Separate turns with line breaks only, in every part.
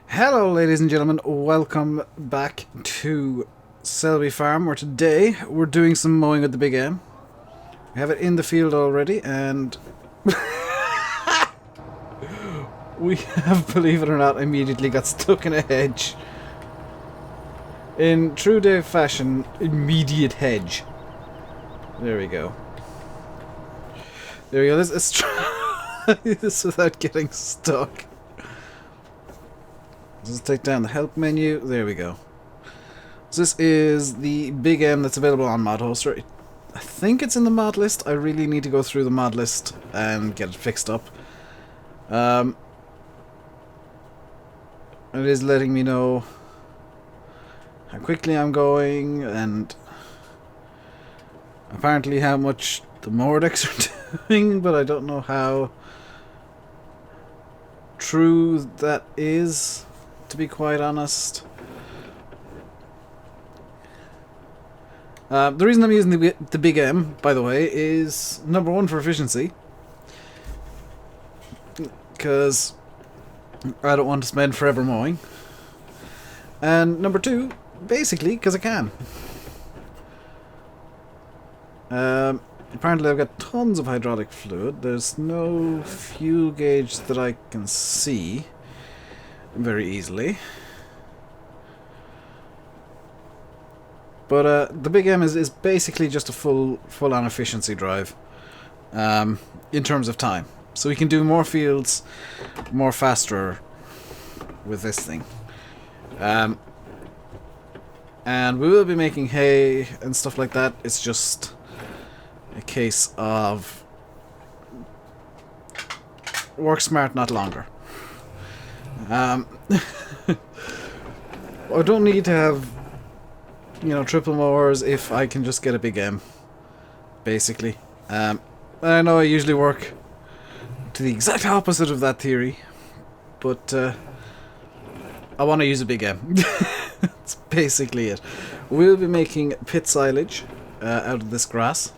Hello ladies and gentlemen, welcome back to Selby Farm, where today we're doing some mowing with the Big M. We have it in the field already, and we have, believe it or not, immediately got stuck in a hedge. In true Dave fashion, immediate hedge. There we go. There we go, let's try this without getting stuck. Let's take down the help menu. There we go. So this is the Big M that's available on Mod Hoster. I think it's in the mod list. I really need to go through the mod list and get it fixed up. It is letting me know how quickly I'm going and apparently how much the mower decks are doing, but I don't know how true that is, to be quite honest. The reason I'm using the Big M, by the way, is number one for efficiency, because I don't want to spend forever mowing, and number two, basically, because I can. Apparently I've got tons of hydraulic fluid. There's no fuel gauge that I can see very easily. But the Big M is basically just a full-on efficiency drive in terms of time. So we can do more fields more faster with this thing. And we will be making hay and stuff like that. It's just a case of work smart, not longer. I don't need to have, triple mowers if I can just get a Big M, basically. I know I usually work to the exact opposite of that theory, but I want to use a Big M. That's basically it. We'll be making pit silage out of this grass,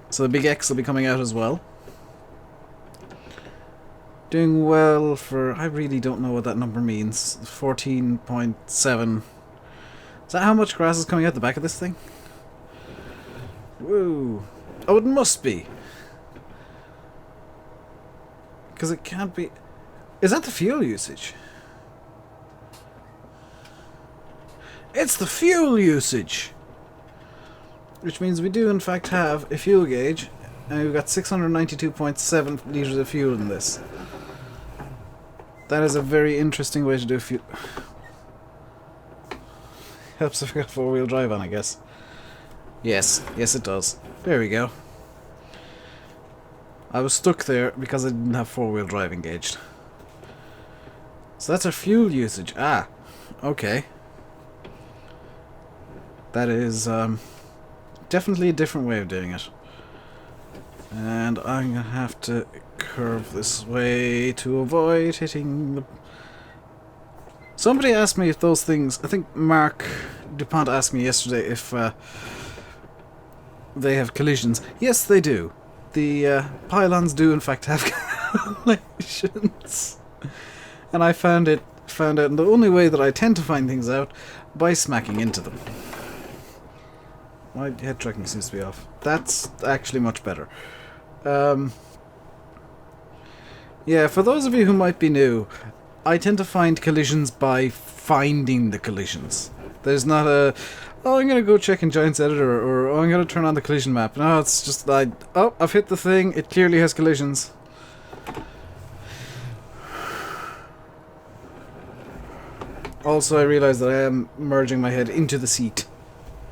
so the Big X will be coming out as well. Doing well for, I really don't know what that number means. 14.7. Is that how much grass is coming out the back of this thing? Woo. Oh, it must be. Because it can't be... Is that the fuel usage? It's the fuel usage! Which means we do in fact have a fuel gauge, and we've got 692.7 litres of fuel in this. That is a very interesting way to do fuel. Helps if I got four-wheel drive on, I guess. Yes it does. There we go. I was stuck there because I didn't have four-wheel drive engaged. So that's our fuel usage. Ah, okay. That is definitely a different way of doing it. And I'm gonna have to curve this way to avoid hitting the... Somebody asked me if those things... I think Mark DuPont asked me yesterday if they have collisions. Yes, they do. The pylons do in fact have collisions. And I found out in the only way that I tend to find things out, by smacking into them. My head tracking seems to be off. That's actually much better. Yeah, for those of you who might be new, I tend to find collisions by finding the collisions. There's not a, oh, I'm going to go check in Giants Editor, or oh, I'm going to turn on the collision map. No, it's just like, oh, I've hit the thing, it clearly has collisions. Also, I realize that I am merging my head into the seat.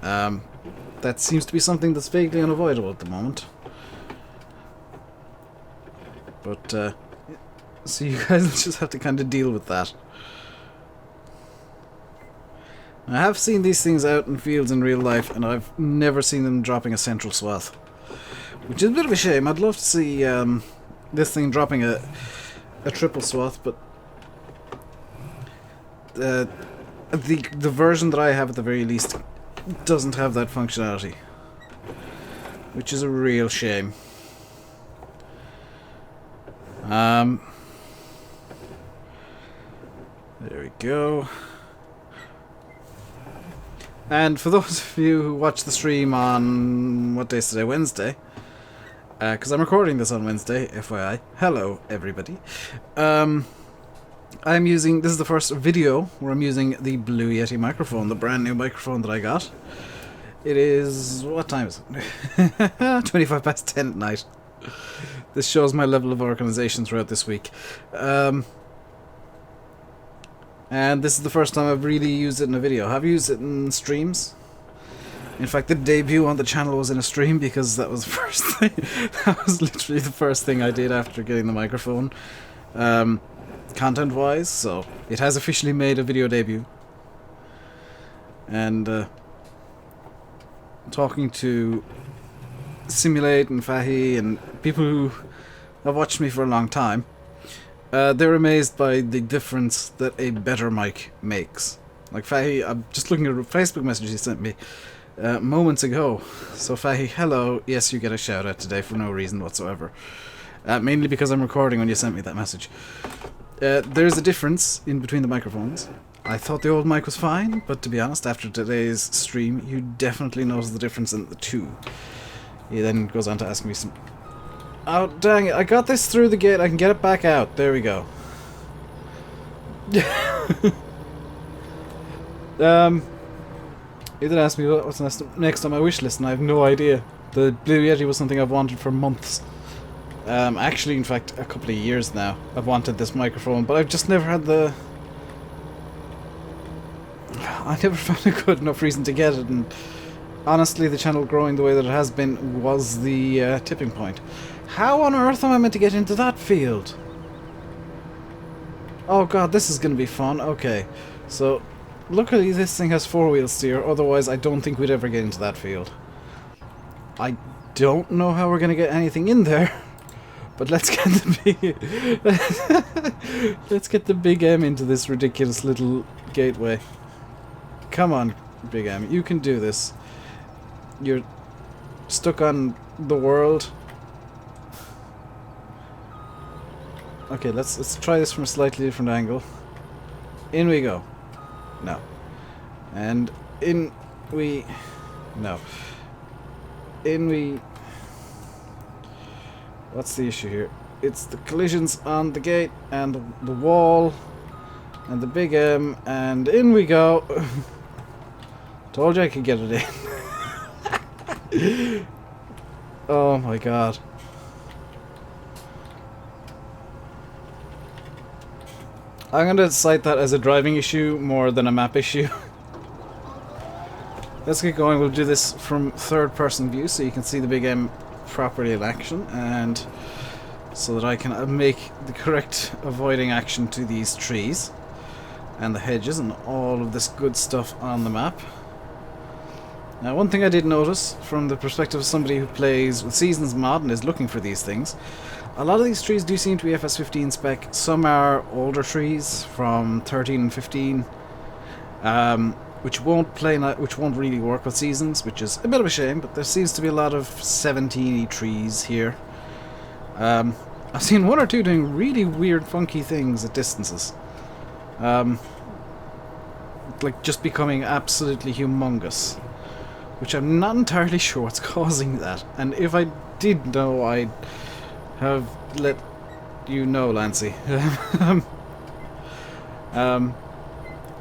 That seems to be something that's vaguely unavoidable at the moment. But, so you guys just have to kind of deal with that. I have seen these things out in fields in real life, and I've never seen them dropping a central swath. Which is a bit of a shame. I'd love to see this thing dropping a triple swath, but the version that I have at the very least doesn't have that functionality. Which is a real shame. There we go. And for those of you who watch the stream on, what day is today? Wednesday. Because I'm recording this on Wednesday, FYI. Hello, everybody. I'm using, this is the first video where I'm using the Blue Yeti microphone, the brand new microphone that I got. It is, what time is it? 25 past 10 at night. This shows my level of organization throughout this week. And this is the first time I've really used it in a video. I've used it in streams. In fact, the debut on the channel was in a stream because that was the first thing. That was literally the first thing I did after getting the microphone. Content-wise, so it has officially made a video debut. And talking to Simulate and Fahy and people who have watched me for a long time, they're amazed by the difference that a better mic makes. Like Fahy, I'm just looking at a Facebook message he sent me moments ago. So Fahy, hello, yes, you get a shout out today for no reason whatsoever. Mainly because I'm recording when you sent me that message. There's a difference in between the microphones. I thought the old mic was fine, but to be honest, after today's stream, you definitely notice the difference in the two. He then goes on to ask me some... Oh, dang it, I got this through the gate, I can get it back out. There we go. He did ask me what's next on my wish list, and I have no idea. The Blue Yeti was something I've wanted for months. Actually, in fact, a couple of years now, I've wanted this microphone, but I've just never had the... I never found a good enough reason to get it, and honestly, the channel growing the way that it has been was the tipping point. How on earth am I meant to get into that field? Oh god, this is going to be fun. Okay, so luckily this thing has four-wheel steer, otherwise I don't think we'd ever get into that field. I don't know how we're going to get anything in there. But let's get the Big M into this ridiculous little gateway. Come on, Big M, you can do this. You're stuck on the world. Okay, let's try this from a slightly different angle. In we go. No. And in we... No. In we... What's the issue here? It's the collisions on the gate and the wall and the Big M, and in we go. Told you I could get it in. Oh my god. I'm gonna cite that as a driving issue more than a map issue. Let's get going. We'll do this from third person view so you can see the Big M properly in action, and so that I can make the correct avoiding action to these trees and the hedges and all of this good stuff on the map. Now, one thing I did notice from the perspective of somebody who plays with Seasons mod and is looking for these things, a lot of these trees do seem to be FS15 spec. Some are older trees from 13 and 15, which won't really work with Seasons, which is a bit of a shame, but there seems to be a lot of 17y trees here. I've seen one or two doing really weird, funky things at distances. Like just becoming absolutely humongous, which I'm not entirely sure what's causing that. And if I did know, I'd have let you know, Lancy.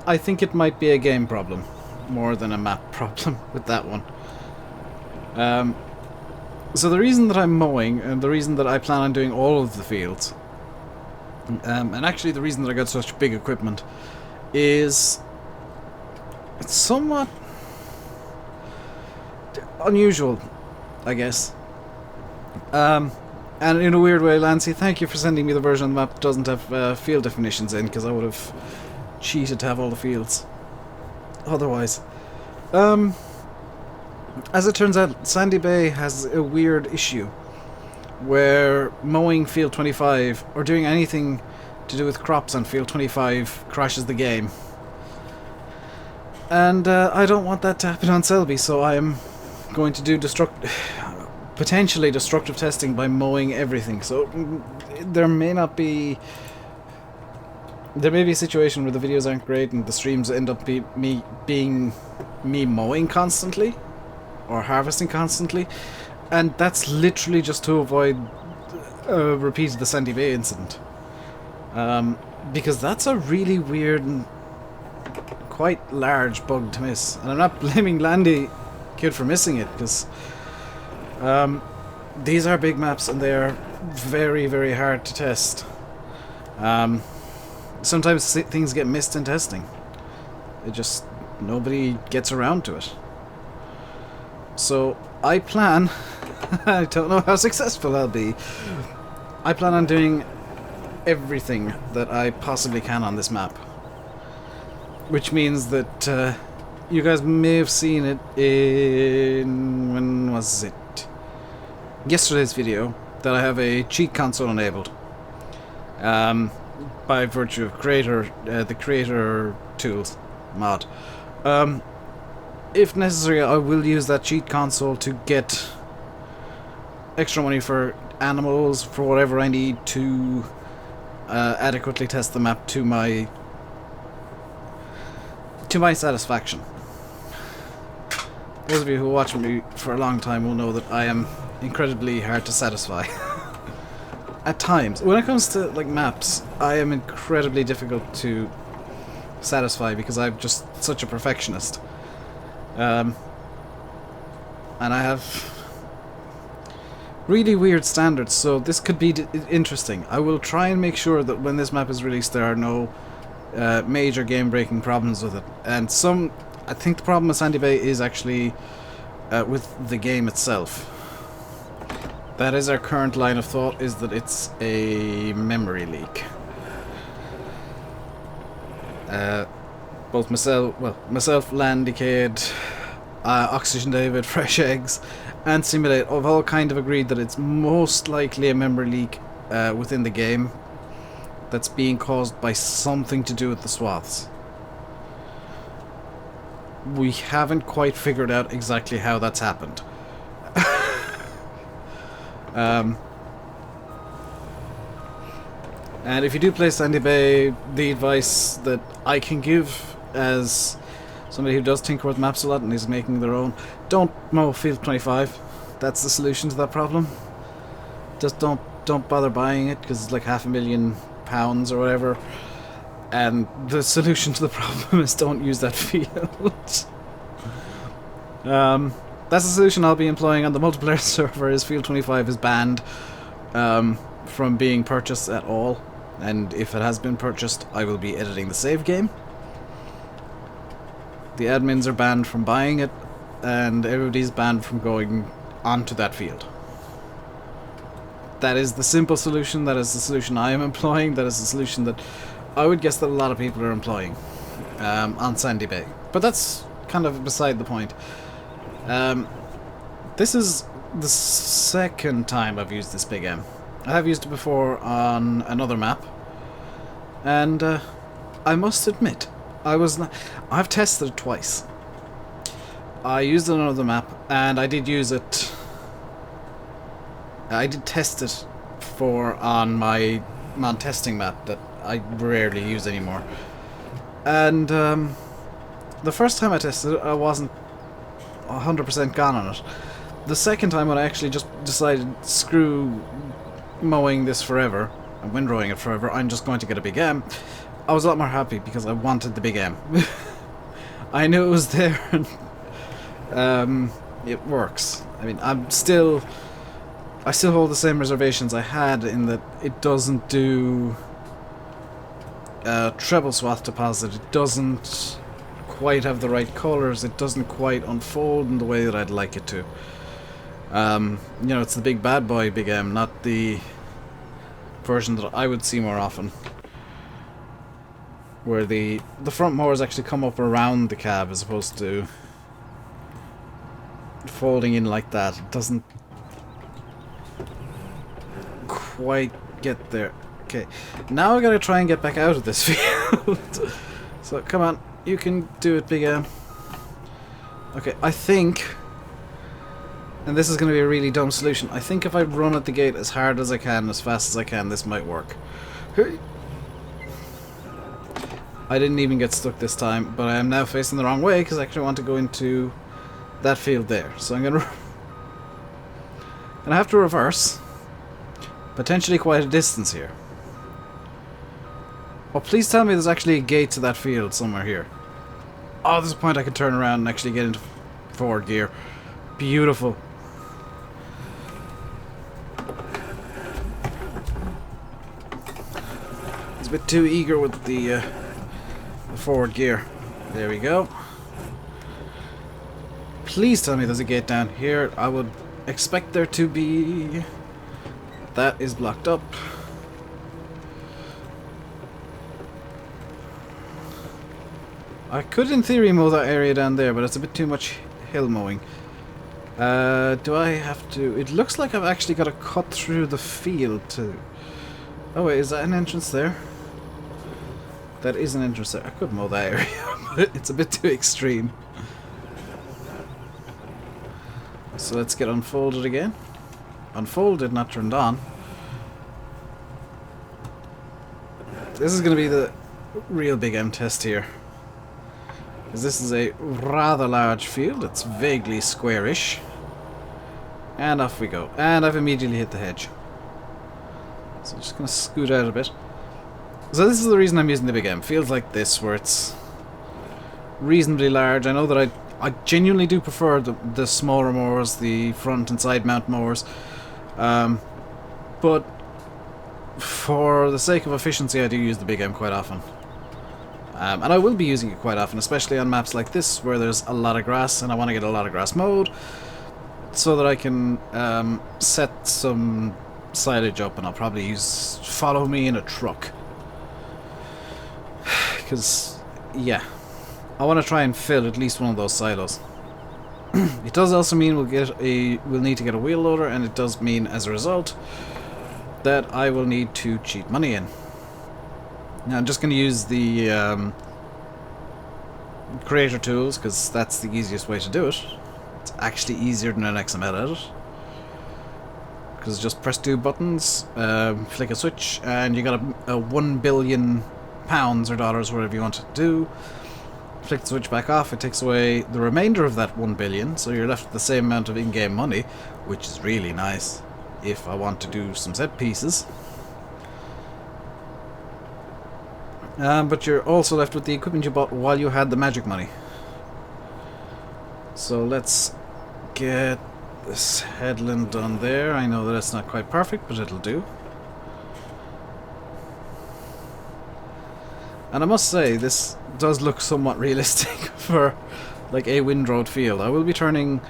I think it might be a game problem more than a map problem with that one. So the reason that I'm mowing, and the reason that I plan on doing all of the fields, and actually the reason that I got such big equipment, is it's somewhat unusual, I guess. And in a weird way, Lancy, thank you for sending me the version of the map that doesn't have field definitions in, because I would have cheated to have all the fields otherwise. As it turns out, Sandy Bay has a weird issue where mowing field 25 or doing anything to do with crops on field 25 crashes the game. And I don't want that to happen on Selby, so I'm going to do potentially destructive testing by mowing everything. So there may not be there may be a situation where the videos aren't great and the streams end up being me mowing constantly or harvesting constantly, and that's literally just to avoid a repeat of the Sandy Bay incident. Because that's a really weird and quite large bug to miss. And I'm not blaming Landy Kid for missing it, because these are big maps and they are very, very hard to test. Sometimes things get missed in testing. It just, nobody gets around to it. So I plan, I don't know how successful I'll be, I plan on doing everything that I possibly can on this map. Which means that you guys may have seen it in, when was it? Yesterday's video, that I have a cheat console enabled. By virtue of the creator tools mod. If necessary, I will use that cheat console to get extra money for animals, for whatever I need to adequately test the map to my satisfaction. Those of you who watch me for a long time will know that I am incredibly hard to satisfy. At times, when it comes to like maps, I am incredibly difficult to satisfy because I'm just such a perfectionist. And I have really weird standards, so this could be interesting. I will try and make sure that when this map is released there are no major game-breaking problems with it. And I think the problem with Sandy Bay is actually with the game itself. That is our current line of thought, is that it's a memory leak. Both myself, Landy Kid, Oxygen David, Fresh Eggs, and Simulate have all kind of agreed that it's most likely a memory leak within the game that's being caused by something to do with the swaths. We haven't quite figured out exactly how that's happened. And if you do play Sandy Bay, the advice that I can give as somebody who does tinker with maps a lot and is making their own, don't mow Field 25. That's the solution to that problem. Just don't bother buying it, because it's like £500,000 or whatever. And the solution to the problem is don't use that field. That's the solution I'll be employing on the multiplayer server. Is Field 25 is banned from being purchased at all, and if it has been purchased, I will be editing the save game. The admins are banned from buying it, and everybody's banned from going onto that field. That is the simple solution. That is the solution I am employing. That is the solution that I would guess that a lot of people are employing on Sandy Bay. But that's kind of beside the point. This is the second time I've used this Big M. I have used it before on another map, and I must admit, I've tested it twice. I used it on another map, and I did use it. I did test it on my mod testing map that I rarely use anymore. And the first time I tested it, I wasn't 100% gone on it. The second time, when I actually just decided, screw mowing this forever and windrowing it forever, I'm just going to get a Big M, I was a lot more happy because I wanted the Big M. I knew it was there, and it works. I mean, I still hold the same reservations I had, in that it doesn't do treble swath deposit. It doesn't quite have the right colors. It doesn't quite unfold in the way that I'd like it to. You know, it's the big bad boy Big M, not the version that I would see more often, where the front mowers actually come up around the cab as opposed to folding in like that. It doesn't quite get there. Okay, now I gotta try and get back out of this field. So come on, you can do it, Big M. Okay, I think, and this is going to be a really dumb solution, I think if I run at the gate as hard as I can, as fast as I can, this might work. I didn't even get stuck this time, but I am now facing the wrong way because I actually want to go into that field there. So I'm gonna have to reverse. Potentially quite a distance here. Oh, please tell me there's actually a gate to that field somewhere here. Oh, there's a point I could turn around and actually get into forward gear. Beautiful. It's a bit too eager with the forward gear. There we go. Please tell me there's a gate down here. I would expect there to be. That is blocked up. I could in theory mow that area down there, but it's a bit too much hill mowing. Do I have to... It looks like I've actually got to cut through the field to... Oh wait, is that an entrance there? That is an entrance there. I could mow that area, but it's a bit too extreme. So let's get unfolded again. Unfolded, not turned on. This is going to be the real Big M test here. Because this is a rather large field. It's vaguely squarish. And off we go. And I've immediately hit the hedge. So I'm just going to scoot out a bit. So this is the reason I'm using the Big M. Fields like this where it's reasonably large. I know that I genuinely do prefer the smaller mowers, the front and side mount mowers. But for the sake of efficiency, I do use the Big M quite often. And I will be using it quite often, especially on maps like this where there's a lot of grass and I want to get a lot of grass mowed so that I can set some silage up, and I'll probably use follow me in a truck. Because, yeah, I want to try and fill at least one of those silos. It does also mean we'll need to get a wheel loader, and it does mean as a result that I will need to cheat money in. Now I'm just going to use the creator tools because that's the easiest way to do it. It's actually easier than an XML edit. Because just press 2 buttons, flick a switch, and you got a 1 billion pounds or dollars, whatever you want to do. Flick the switch back off, it takes away the remainder of that 1 billion, so you're left with the same amount of in-game money, which is really nice if I want to do some set pieces. But you're also left with the equipment you bought while you had the magic money. So let's get this headland done there. I know that it's not quite perfect, but it'll do. And I must say, this does look somewhat realistic for like a windrowed field. I will be turning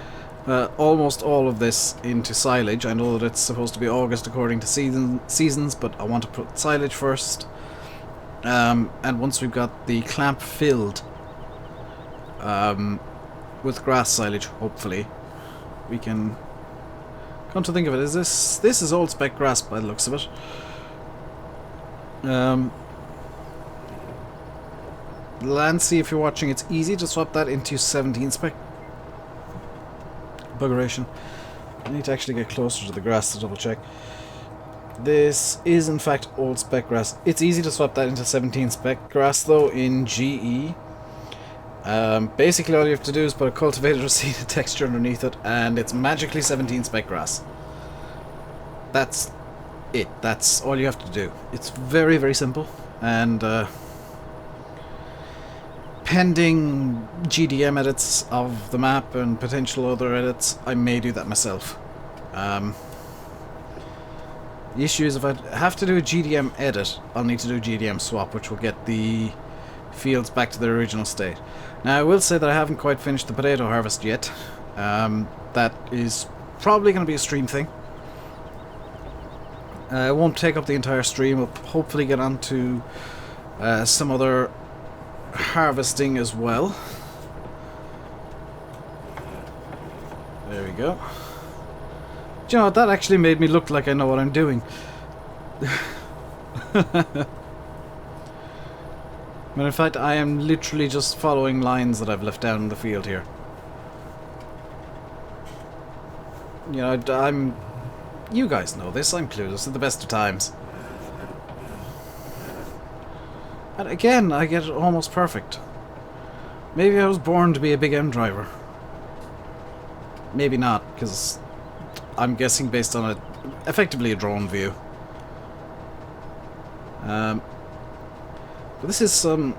almost all of this into silage. I know that it's supposed to be August according to seasons, but I want to put silage first. And once we've got the clamp filled with grass silage, hopefully, we can... Come to think of it, is this is old spec grass by the looks of it. Lancy, if you're watching, it's easy to swap that into 17 spec. Buggeration. I need to actually get closer to the grass to double check. This is in fact old spec grass. It's easy to swap that into 17 spec grass though in GE. Basically all you have to do is put a cultivated or seeded texture underneath it and it's magically 17 spec grass. That's it. That's all you have to do. It's very, very simple, and pending GDM edits of the map and potential other edits, I may do that myself. The issue is if I have to do a GDM edit, I'll need to do a GDM swap, which will get the fields back to their original state. Now I will say that I haven't quite finished the potato harvest yet. That is probably going to be a stream thing. It won't take up the entire stream. We'll hopefully get on to some other harvesting as well. There we go. Do you know what? That actually made me look like I know what I'm doing. But in fact, I am literally just following lines that I've left down in the field here. You know, you guys know this, I'm clueless at the best of times. And again, I get it almost perfect. Maybe I was born to be a Big M driver. Maybe not, because I'm guessing based on effectively a drone view. But this is some...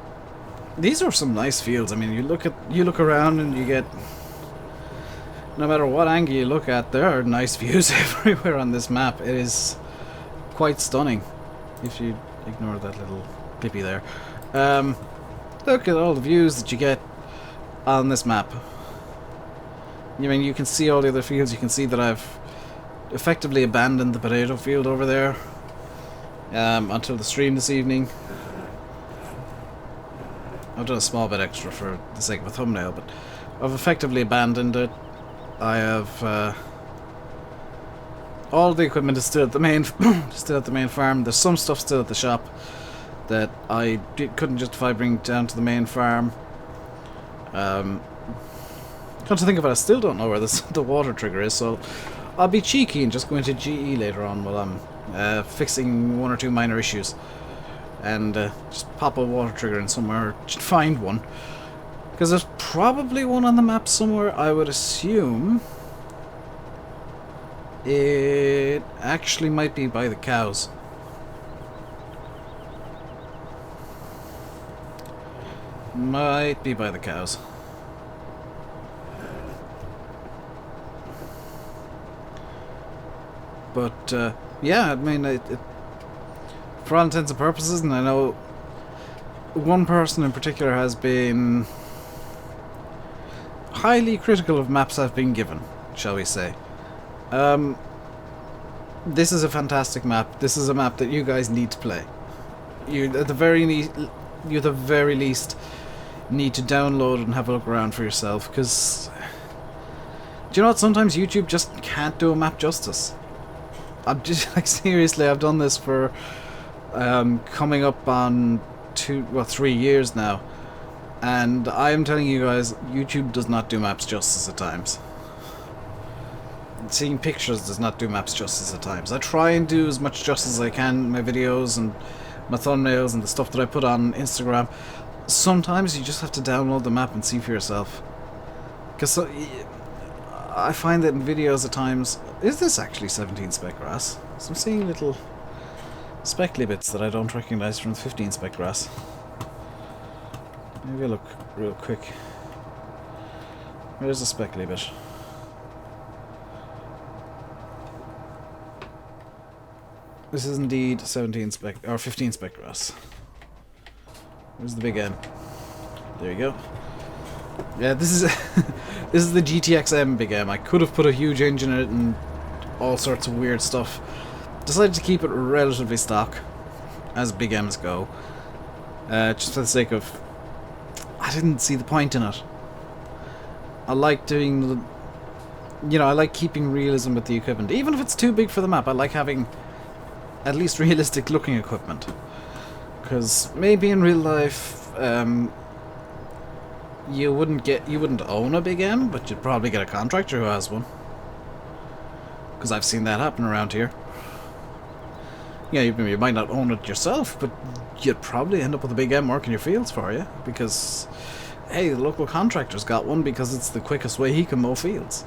These are some nice fields. I mean, you look around and you get... No matter what angle you look at, there are nice views everywhere on this map. It is quite stunning, if you ignore that little clippy there. Look at all the views that you get on this map. I mean, you can see all the other fields. You can see that I've effectively abandoned the potato field over there until the stream this evening. I've done a small bit extra for the sake of a thumbnail, but I've effectively abandoned it. I have all the equipment is still at the main farm. There's some stuff still at the shop that I couldn't justify bringing down to the main farm. Come to think of it, I still don't know where the water trigger is, so I'll be cheeky and just go into GE later on while I'm fixing one or two minor issues, and just pop a water trigger in somewhere, find one. Because there's probably one on the map somewhere. I would assume it actually might be by the cows. Might be by the cows. But yeah, I mean, for all intents and purposes, and I know one person in particular has been highly critical of maps I've been given, shall we say. This is a fantastic map. This is a map that you guys need to play. You at the very least need to download and have a look around for yourself, because do you know what? Sometimes YouTube just can't do a map justice. I'm just like, seriously, I've done this for coming up on 3 years now. And I am telling you guys, YouTube does not do maps justice at times. Seeing pictures does not do maps justice at times. I try and do as much justice as I can in my videos and my thumbnails and the stuff that I put on Instagram. Sometimes you just have to download the map and see for yourself. Because I find that in videos at times... Is this actually 17 spec grass? So I'm seeing little speckly bits that I don't recognise from the 15 spec grass. Maybe I'll look real quick. Where's the speckly bit? This is indeed 17 spec or 15 spec grass. Where's the Big M? There you go. Yeah, this is this is the GTX-M Big M. I could have put a huge engine in it and all sorts of weird stuff. Decided to keep it relatively stock, as Big M's go, just for the sake of... I didn't see the point in it. I like doing the... You know, I like keeping realism with the equipment. Even if it's too big for the map, I like having at least realistic looking equipment. Because maybe in real life, you wouldn't own a Big M, but you'd probably get a contractor who has one. Because I've seen that happen around here. Yeah, you might not own it yourself, but you'd probably end up with a Big M working your fields for you, because, hey, the local contractor's got one because it's the quickest way he can mow fields.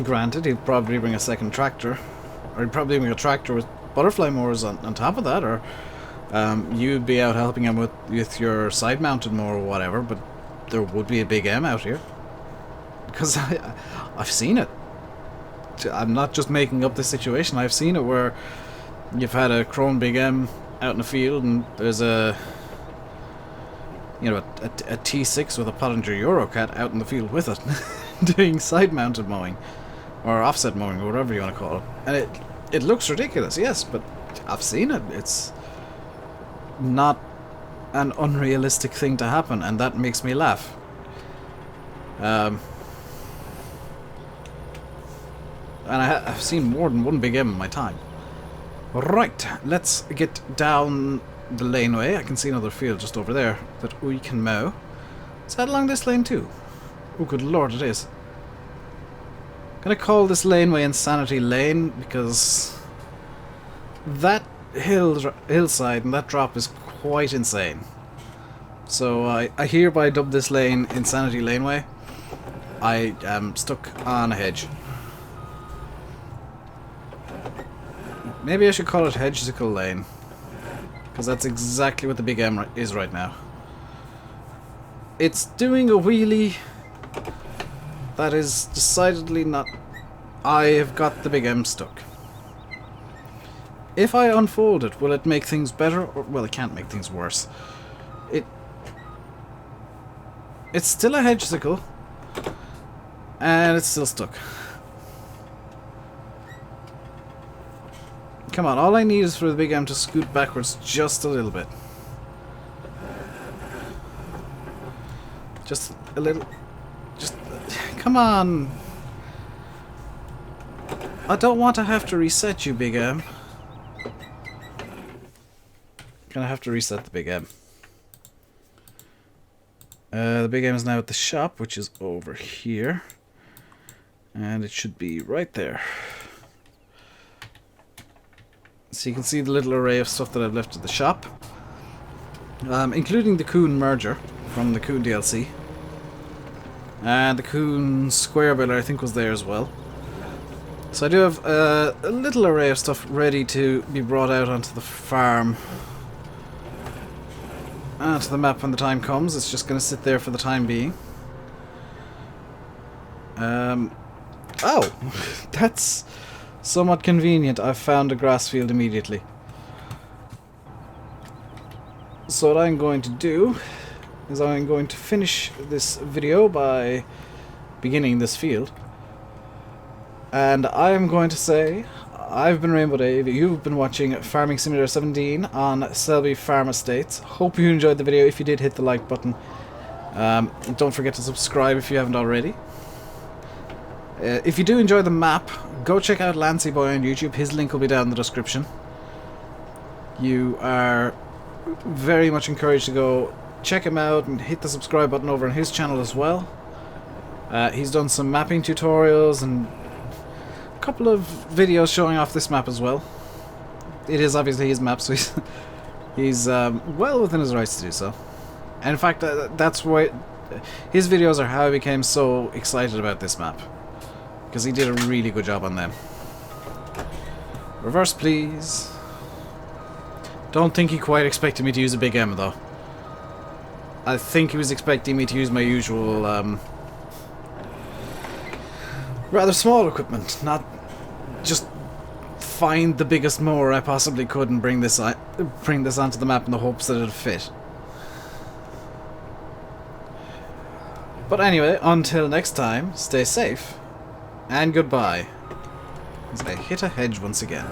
Granted, he'd probably bring a second tractor, or he'd probably bring a tractor with butterfly mowers on top of that, or you'd be out helping him with your side-mounted mower or whatever, but there would be a Big M out here. Because I've seen it. I'm not just making up the situation. I've seen it where you've had a Krone Big M out in the field, and there's a T6 with a Pottinger Eurocat out in the field with it, doing side-mounted mowing or offset mowing or whatever you want to call it. And it looks ridiculous, yes, but I've seen it. It's not an unrealistic thing to happen, and that makes me laugh. And I've seen more than one Big M in my time. Right, let's get down the laneway. I can see another field just over there that we can mow. Is that along this lane too? Oh, good lord, it is. I'm gonna call this laneway Insanity Lane, because that hillside, and that drop is quite insane. So I hereby dub this lane Insanity Laneway. I am stuck on a hedge. Maybe I should call it Hedge-cicle Lane, because that's exactly what the Big M is right now. It's doing a wheelie that is decidedly not... I have got the Big M stuck. If I unfold it, will it make things better? Or, well, it can't make things worse. It's still a Hedge-cicle, and it's still stuck. Come on, all I need is for the Big M to scoot backwards just a little bit. Just a little... Just... Come on! I don't want to have to reset you, Big M. Gonna have to reset the Big M. The Big M is now at the shop, which is over here. And it should be right there. So you can see the little array of stuff that I've left at the shop. Including the Krone merger from the Krone DLC. And the Krone square builder I think was there as well. So I do have a little array of stuff ready to be brought out onto the farm. Onto the map when the time comes. It's just going to sit there for the time being. Oh! That's somewhat convenient. I've found a grass field immediately. So what I'm going to do is I'm going to finish this video by beginning this field. And I'm going to say, I've been RainbowDave, you've been watching Farming Simulator 17 on Selby Farm Estates. Hope you enjoyed the video. If you did, hit the like button. Don't forget to subscribe if you haven't already. If you do enjoy the map, go check out Lancyboi on YouTube. His link will be down in the description. You are very much encouraged to go check him out and hit the subscribe button over on his channel as well. He's done some mapping tutorials and a couple of videos showing off this map as well. It is obviously his map, so he's well within his rights to do so. And in fact, that's why his videos are how I became so excited about this map. Because he did a really good job on them. Reverse, please. Don't think he quite expected me to use a Big M, though. I think he was expecting me to use my usual, rather small equipment. Not just find the biggest mower I possibly could and bring this onto the map in the hopes that it'll fit. But anyway, until next time, stay safe. And goodbye. As I hit a hedge once again.